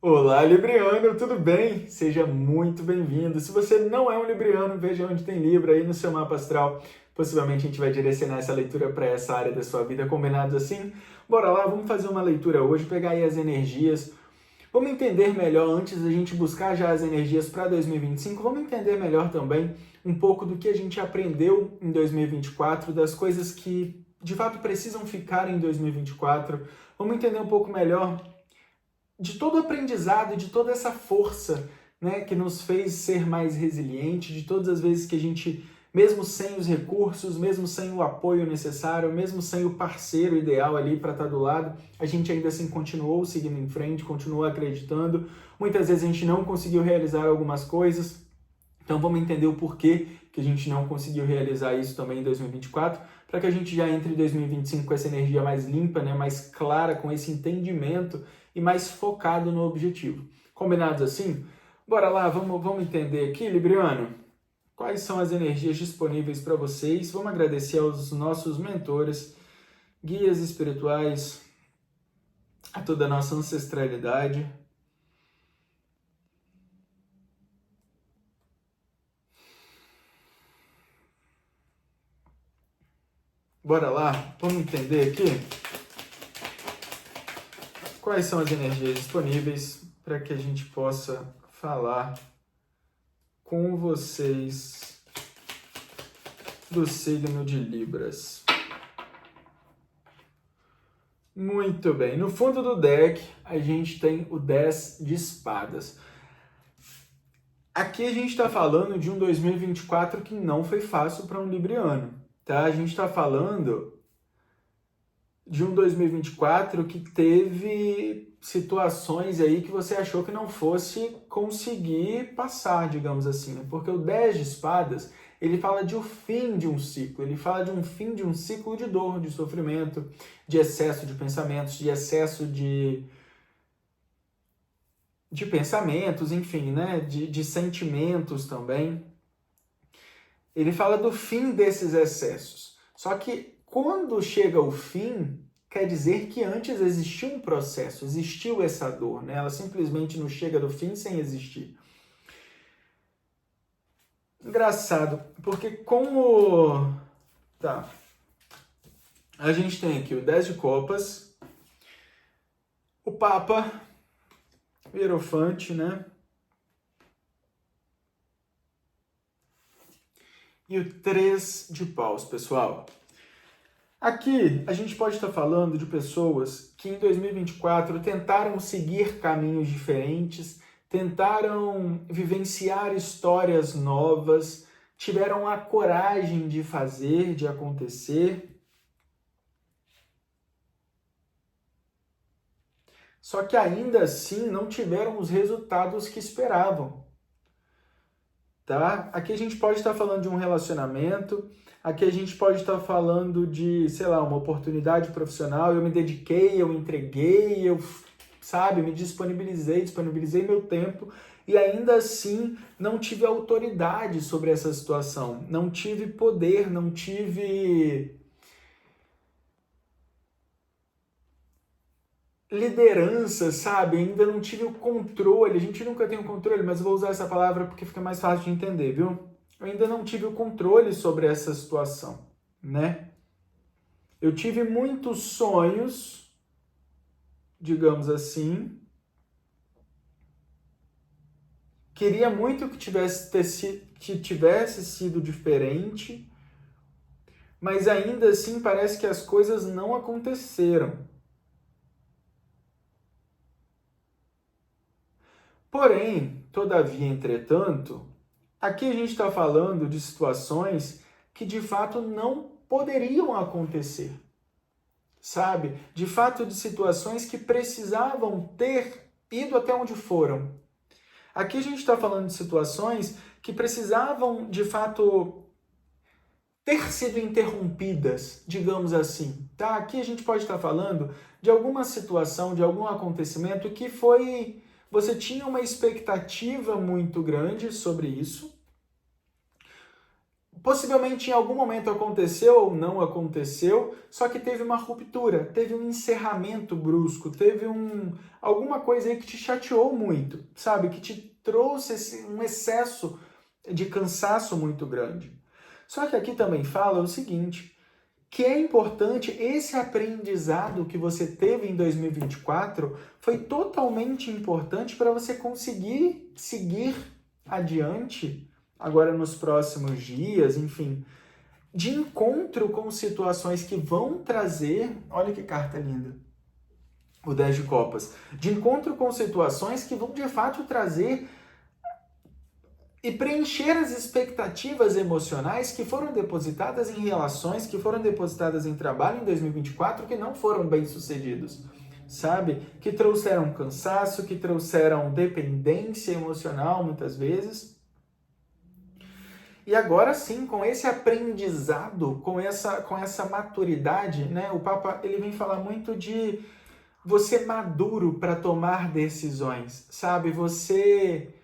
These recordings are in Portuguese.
Olá, Libriano, tudo bem? Seja muito bem-vindo. Se você não é um Libriano, veja onde tem Libra aí no seu mapa astral. Possivelmente a gente vai direcionar essa leitura para essa área da sua vida, combinados assim? Bora lá, vamos fazer uma leitura hoje, pegar aí as energias. Vamos entender melhor, antes da gente buscar já as energias para 2025, vamos entender melhor também um pouco do que a gente aprendeu em 2024, das coisas que de fato precisam ficar em 2024. Vamos entender um pouco melhor de todo o aprendizado e de toda essa força, né, que nos fez ser mais resiliente, de todas as vezes que a gente, mesmo sem os recursos, mesmo sem o apoio necessário, mesmo sem o parceiro ideal ali para estar do lado, a gente ainda assim continuou seguindo em frente, continuou acreditando. Muitas vezes a gente não conseguiu realizar algumas coisas, então vamos entender o porquê que a gente não conseguiu realizar isso também em 2024, para que a gente já entre em 2025 com essa energia mais limpa, né, mais clara, com esse entendimento e mais focado no objetivo. Combinados assim? Bora lá, vamos entender aqui, Libriano, quais são as energias disponíveis para vocês. Vamos agradecer aos nossos mentores, guias espirituais, a toda a nossa ancestralidade. Bora lá, vamos entender aqui quais são as energias disponíveis para que a gente possa falar com vocês do signo de Libras. Muito bem, no fundo do deck a gente tem o 10 de espadas. Aqui a gente está falando de um 2024 que não foi fácil para um libriano, tá? A gente está falando de um 2024 que teve situações aí que você achou que não fosse conseguir passar, digamos assim, porque o 10 de espadas, ele fala de o fim de um ciclo, ele fala de um fim de um ciclo de dor, de sofrimento, de excesso de pensamentos, de excesso de pensamentos, enfim, né, de sentimentos também. Ele fala do fim desses excessos. Só que quando chega o fim, quer dizer que antes existiu um processo, existiu essa dor, né? Ela simplesmente não chega do fim sem existir. Engraçado, porque como... Tá. A gente tem aqui o 10 de copas, o Papa, o Hierofante, né? E o 3 de paus, pessoal. Aqui a gente pode estar falando de pessoas que em 2024 tentaram seguir caminhos diferentes, tentaram vivenciar histórias novas, tiveram a coragem de fazer, de acontecer. Só que ainda assim não tiveram os resultados que esperavam. Tá? Aqui a gente pode estar falando de um relacionamento, aqui a gente pode estar falando de, sei lá, uma oportunidade profissional, eu me dediquei, eu entreguei, sabe, me disponibilizei meu tempo e ainda assim não tive autoridade sobre essa situação, não tive poder, não tive liderança, sabe? Ainda não tive o controle. A gente nunca tem o controle, mas eu vou usar essa palavra porque fica mais fácil de entender, viu? Eu ainda não tive o controle sobre essa situação, né? Eu tive muitos sonhos, digamos assim. Queria muito que tivesse sido diferente, mas ainda assim parece que as coisas não aconteceram. Porém, todavia, entretanto, aqui a gente está falando de situações que de fato não poderiam acontecer, sabe? De fato, de situações que precisavam ter ido até onde foram. Aqui a gente está falando de situações que precisavam, de fato, ter sido interrompidas, digamos assim, tá? Aqui a gente pode estar falando de alguma situação, de algum acontecimento que foi... Você tinha uma expectativa muito grande sobre isso, Possivelmente em algum momento aconteceu ou não aconteceu, só que teve uma ruptura, teve um encerramento brusco, teve alguma coisa aí que te chateou muito, sabe? Que te trouxe um excesso de cansaço muito grande. Só que aqui também fala o seguinte, que é importante esse aprendizado que você teve em 2024 foi totalmente importante para você conseguir seguir adiante agora nos próximos dias, enfim, de encontro com situações que vão trazer, olha que carta linda, o 10 de copas, de encontro com situações que vão de fato trazer e preencher as expectativas emocionais que foram depositadas em relações, que foram depositadas em trabalho em 2024 que não foram bem-sucedidos, sabe? Que trouxeram cansaço, que trouxeram dependência emocional muitas vezes. E agora sim, com esse aprendizado, com essa maturidade, né? O Papa ele vem falar muito de você maduro para tomar decisões, sabe? Você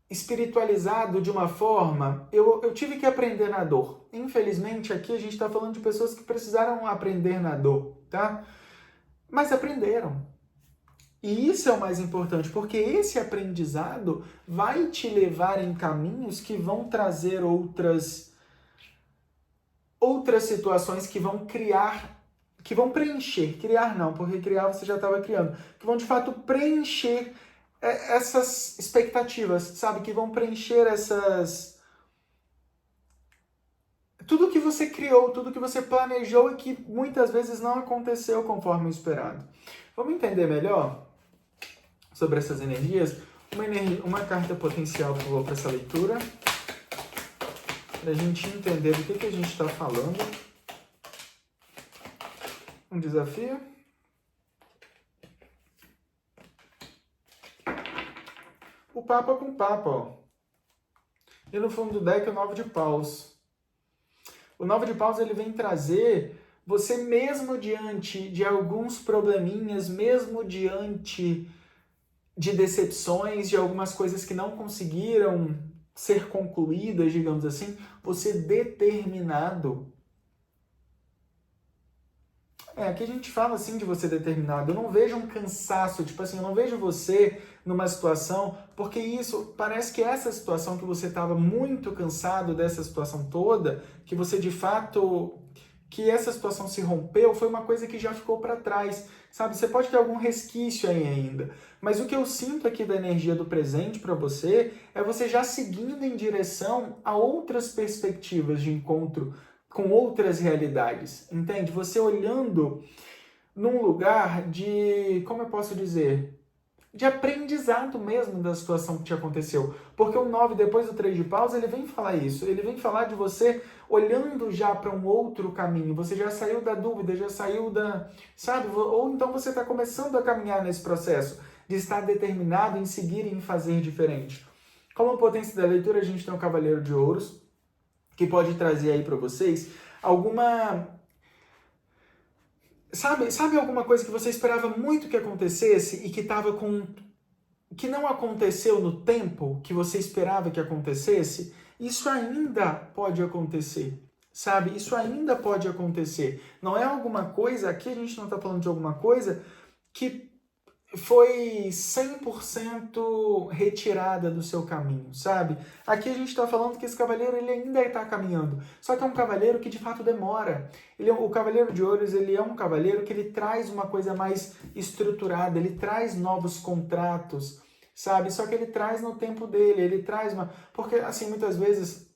espiritualizado de uma forma, eu tive que aprender na dor. Infelizmente, aqui a gente está falando de pessoas que precisaram aprender na dor, tá? Mas aprenderam. E isso é o mais importante, porque esse aprendizado vai te levar em caminhos que vão trazer outras situações que vão criar, que vão preencher, criar não, porque criar você já estava criando, que vão de fato preencher essas expectativas, sabe? Que vão preencher tudo que você criou, tudo que você planejou e que muitas vezes não aconteceu conforme o esperado. Vamos entender melhor sobre essas energias? Uma carta potencial, por favor, para essa leitura, para a gente entender do que a gente está falando. Um desafio. O Papa com o Papa, ó. E no fundo do deck, o 9 de paus. O 9 de paus, ele vem trazer você mesmo diante de alguns probleminhas, mesmo diante de decepções, de algumas coisas que não conseguiram ser concluídas, digamos assim, você determinado. Aqui a gente fala assim de você determinado. Eu não vejo um cansaço, tipo assim, eu não vejo você numa situação, porque isso, parece que essa situação que você estava muito cansado dessa situação toda, que você de fato, que essa situação se rompeu, foi uma coisa que já ficou para trás, sabe? Você pode ter algum resquício aí ainda, mas o que eu sinto aqui da energia do presente para você é você já seguindo em direção a outras perspectivas de encontro com outras realidades, entende? Você olhando num lugar de, como eu posso dizer, de aprendizado mesmo da situação que te aconteceu. Porque o 9, depois do 3 de paus, ele vem falar isso. Ele vem falar de você olhando já para um outro caminho. Você já saiu da dúvida, já saiu da... Sabe? Ou então você está começando a caminhar nesse processo de estar determinado em seguir e em fazer diferente. Como potência da leitura, a gente tem o Cavaleiro de Ouros, que pode trazer aí para vocês alguma... Sabe alguma coisa que você esperava muito que acontecesse e que tava que não aconteceu no tempo que você esperava que acontecesse? Isso ainda pode acontecer, sabe? Isso ainda pode acontecer. Não é alguma coisa, aqui a gente não está falando de alguma coisa que foi 100% retirada do seu caminho, sabe? Aqui a gente está falando que esse cavaleiro ele ainda está caminhando, só que é um cavaleiro que de fato demora. O Cavaleiro de Ouros ele é um cavaleiro que ele traz uma coisa mais estruturada, ele traz novos contratos, sabe? Só que ele traz no tempo dele, ele traz uma... Porque, assim, muitas vezes,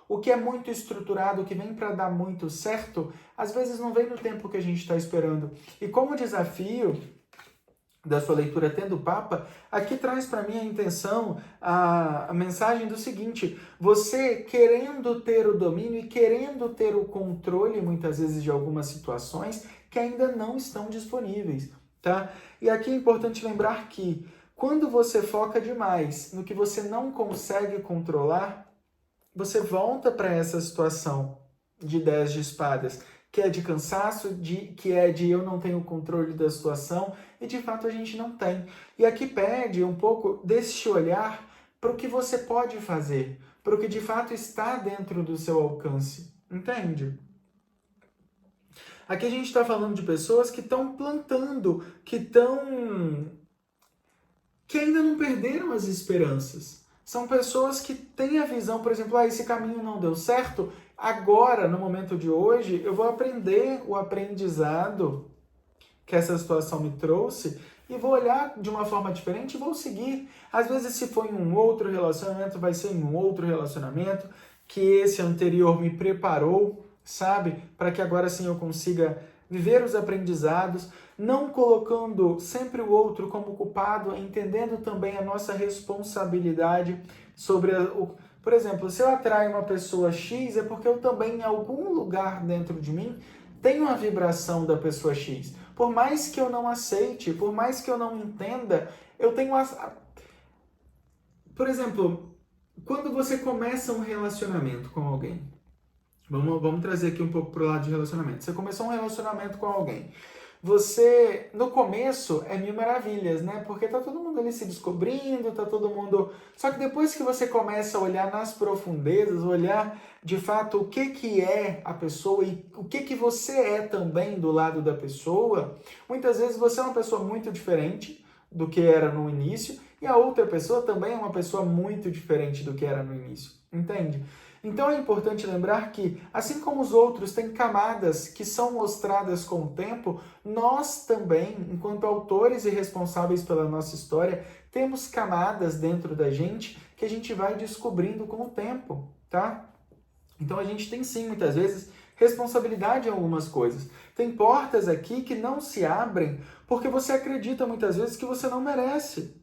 o que é muito estruturado, o que vem para dar muito certo, às vezes não vem no tempo que a gente está esperando. E como desafio da sua leitura tendo o Papa, aqui traz para mim a intenção, a mensagem do seguinte: você querendo ter o domínio e querendo ter o controle, muitas vezes, de algumas situações que ainda não estão disponíveis, tá? E aqui é importante lembrar que quando você foca demais no que você não consegue controlar, você volta para essa situação de 10 de espadas, que é de cansaço, que é de eu não tenho controle da situação, e de fato a gente não tem. E aqui pede um pouco desse olhar para o que você pode fazer, para o que de fato está dentro do seu alcance. Entende? Aqui a gente está falando de pessoas que estão plantando, que ainda não perderam as esperanças. São pessoas que têm a visão, por exemplo, esse caminho não deu certo, agora, no momento de hoje, eu vou aprender o aprendizado que essa situação me trouxe e vou olhar de uma forma diferente e vou seguir. Às vezes, se for em um outro relacionamento, vai ser em um outro relacionamento, que esse anterior me preparou, sabe? Para que agora sim eu consiga viver os aprendizados, não colocando sempre o outro como culpado, entendendo também a nossa responsabilidade sobre por exemplo, se eu atraio uma pessoa X, é porque eu também, em algum lugar dentro de mim, tenho a vibração da pessoa X. Por mais que eu não aceite, por mais que eu não entenda, eu tenho Por exemplo, quando você começa um relacionamento com alguém, vamos trazer aqui um pouco para o lado de relacionamento. Você começou um relacionamento com alguém. Você, no começo, é mil maravilhas, né? Porque tá todo mundo ali se descobrindo, tá todo mundo... Só que depois que você começa a olhar nas profundezas, olhar de fato o que é a pessoa e o que você é também do lado da pessoa, muitas vezes você é uma pessoa muito diferente do que era no início e a outra pessoa também é uma pessoa muito diferente do que era no início, entende? Então é importante lembrar que, assim como os outros têm camadas que são mostradas com o tempo, nós também, enquanto autores e responsáveis pela nossa história, temos camadas dentro da gente que a gente vai descobrindo com o tempo, tá? Então a gente tem sim, muitas vezes, responsabilidade em algumas coisas. Tem portas aqui que não se abrem porque você acredita muitas vezes que você não merece.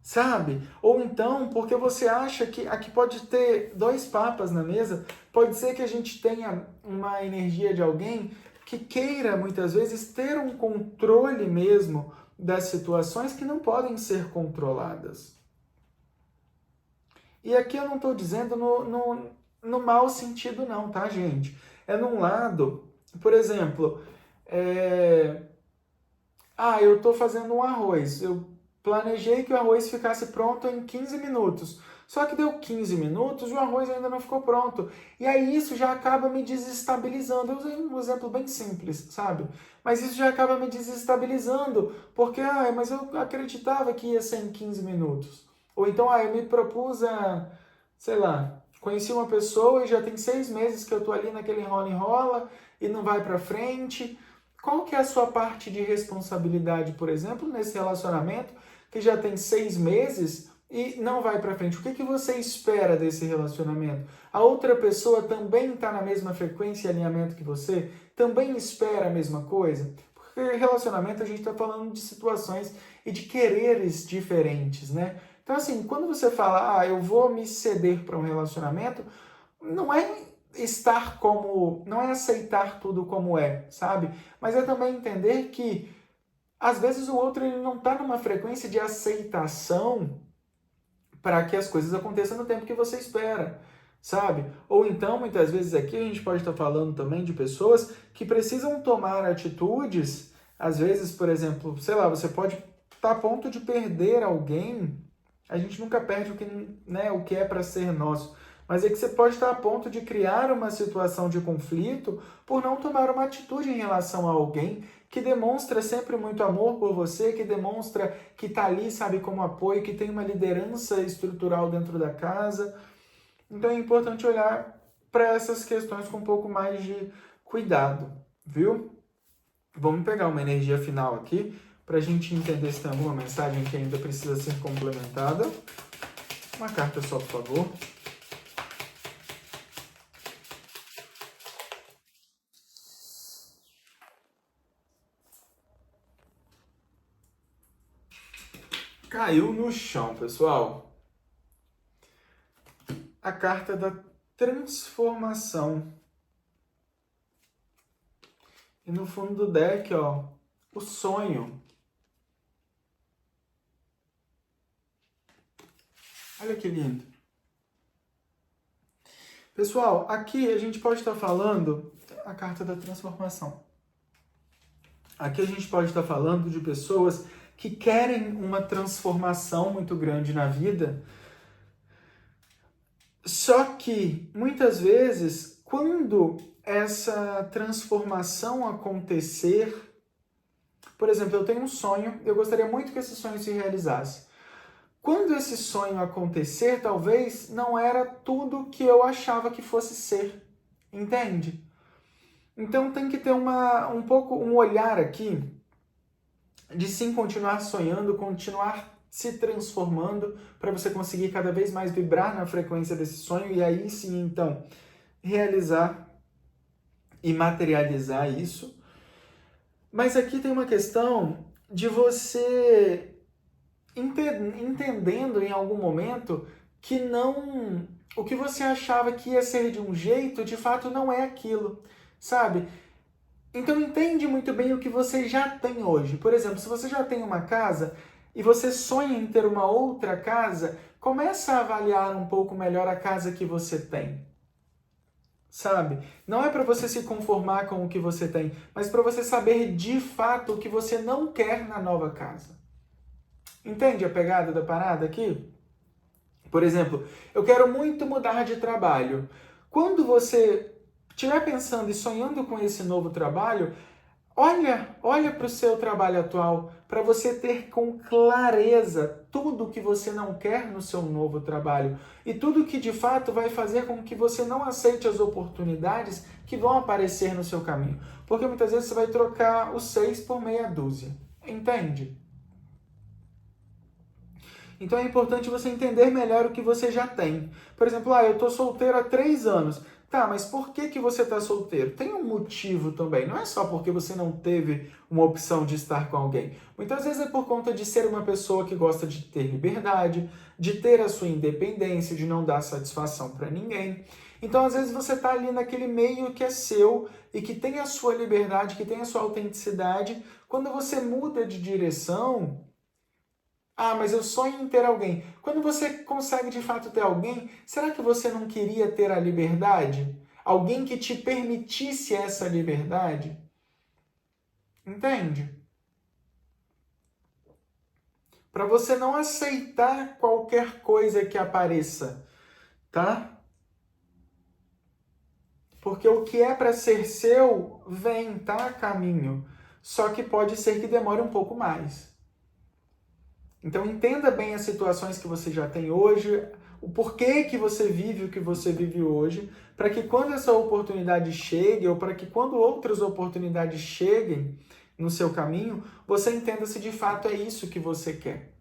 Sabe? Ou então, porque você acha que aqui pode ter dois papas na mesa, pode ser que a gente tenha uma energia de alguém que queira, muitas vezes, ter um controle mesmo das situações que não podem ser controladas. E aqui eu não estou dizendo no mau sentido não, tá, gente? É num lado, por exemplo, eu estou fazendo um arroz, eu planejei que o arroz ficasse pronto em 15 minutos. Só que deu 15 minutos e o arroz ainda não ficou pronto. E aí isso já acaba me desestabilizando. Eu usei um exemplo bem simples, sabe? Mas isso já acaba me desestabilizando. Porque, mas eu acreditava que ia ser em 15 minutos. Ou então, eu me propus sei lá, conheci uma pessoa e já tem 6 meses que eu tô ali naquele enrola-enrola e não vai pra frente. Qual que é a sua parte de responsabilidade, por exemplo, nesse relacionamento que já tem 6 meses e não vai para frente? O que você espera desse relacionamento? A outra pessoa também está na mesma frequência e alinhamento que você? Também espera a mesma coisa? Porque relacionamento a gente está falando de situações e de quereres diferentes, né? Então assim, quando você fala, eu vou me ceder para um relacionamento, não é não é aceitar tudo como é, sabe? Mas é também entender que às vezes o outro ele não está numa frequência de aceitação para que as coisas aconteçam no tempo que você espera, sabe? Ou então, muitas vezes aqui a gente pode estar falando também de pessoas que precisam tomar atitudes, às vezes, por exemplo, sei lá, você pode estar a ponto de perder alguém, a gente nunca perde o que é para ser nosso, mas é que você pode estar a ponto de criar uma situação de conflito por não tomar uma atitude em relação a alguém que demonstra sempre muito amor por você, que demonstra que está ali, sabe, como apoio, que tem uma liderança estrutural dentro da casa. Então é importante olhar para essas questões com um pouco mais de cuidado, viu? Vamos pegar uma energia final aqui para a gente entender se tem alguma mensagem que ainda precisa ser complementada. Uma carta só, por favor. Caiu no chão, pessoal. A carta da transformação. E no fundo do deck, o sonho. Olha que lindo. Pessoal, aqui a gente pode estar falando a carta da transformação. Aqui a gente pode estar falando de pessoas que querem uma transformação muito grande na vida, Só que, muitas vezes, quando essa transformação acontecer, por exemplo, eu tenho um sonho, eu gostaria muito que esse sonho se realizasse. Quando esse sonho acontecer, talvez não era tudo que eu achava que fosse ser, entende? Então tem que ter um olhar aqui de sim continuar sonhando, continuar se transformando para você conseguir cada vez mais vibrar na frequência desse sonho e aí sim, então, realizar e materializar isso. Mas aqui tem uma questão de você entendendo em algum momento que não, o que você achava que ia ser de um jeito, de fato não é aquilo, sabe? Então entende muito bem o que você já tem hoje. Por exemplo, se você já tem uma casa e você sonha em ter uma outra casa, começa a avaliar um pouco melhor a casa que você tem. Sabe? Não é para você se conformar com o que você tem, mas para você saber de fato o que você não quer na nova casa. Entende a pegada da parada aqui? Por exemplo, eu quero muito mudar de trabalho. Quando você estiver pensando e sonhando com esse novo trabalho, olha para o seu trabalho atual, para você ter com clareza tudo o que você não quer no seu novo trabalho e tudo que de fato vai fazer com que você não aceite as oportunidades que vão aparecer no seu caminho. Porque muitas vezes você vai trocar os 6 por meia dúzia. Entende? Então é importante você entender melhor o que você já tem. Por exemplo, eu estou solteiro há 3 anos. Tá, mas por que você está solteiro? Tem um motivo também. Não é só porque você não teve uma opção de estar com alguém. Muitas vezes é por conta de ser uma pessoa que gosta de ter liberdade, de ter a sua independência, de não dar satisfação para ninguém. Então, às vezes, você está ali naquele meio que é seu e que tem a sua liberdade, que tem a sua autenticidade. Quando você muda de direção... mas eu sonho em ter alguém. Quando você consegue de fato ter alguém, será que você não queria ter a liberdade? Alguém que te permitisse essa liberdade? Entende? Para você não aceitar qualquer coisa que apareça, tá? Porque o que é para ser seu, vem, tá a caminho. Só que pode ser que demore um pouco mais. Então entenda bem as situações que você já tem hoje, o porquê que você vive o que você vive hoje, para que quando essa oportunidade chegue, ou para que quando outras oportunidades cheguem no seu caminho, você entenda se de fato é isso que você quer,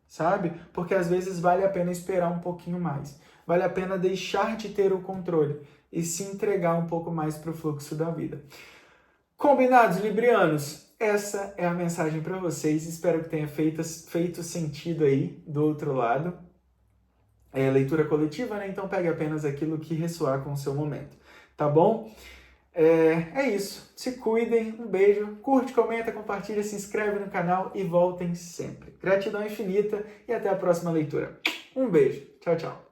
sabe? Porque às vezes vale a pena esperar um pouquinho mais, vale a pena deixar de ter o controle e se entregar um pouco mais para o fluxo da vida. Combinados, librianos? Essa é a mensagem para vocês. Espero que tenha feito sentido aí do outro lado. É leitura coletiva, né? Então pegue apenas aquilo que ressoar com o seu momento. Tá bom? É isso. Se cuidem. Um beijo. Curte, comenta, compartilha, se inscreve no canal e voltem sempre. Gratidão infinita e até a próxima leitura. Um beijo. Tchau, tchau.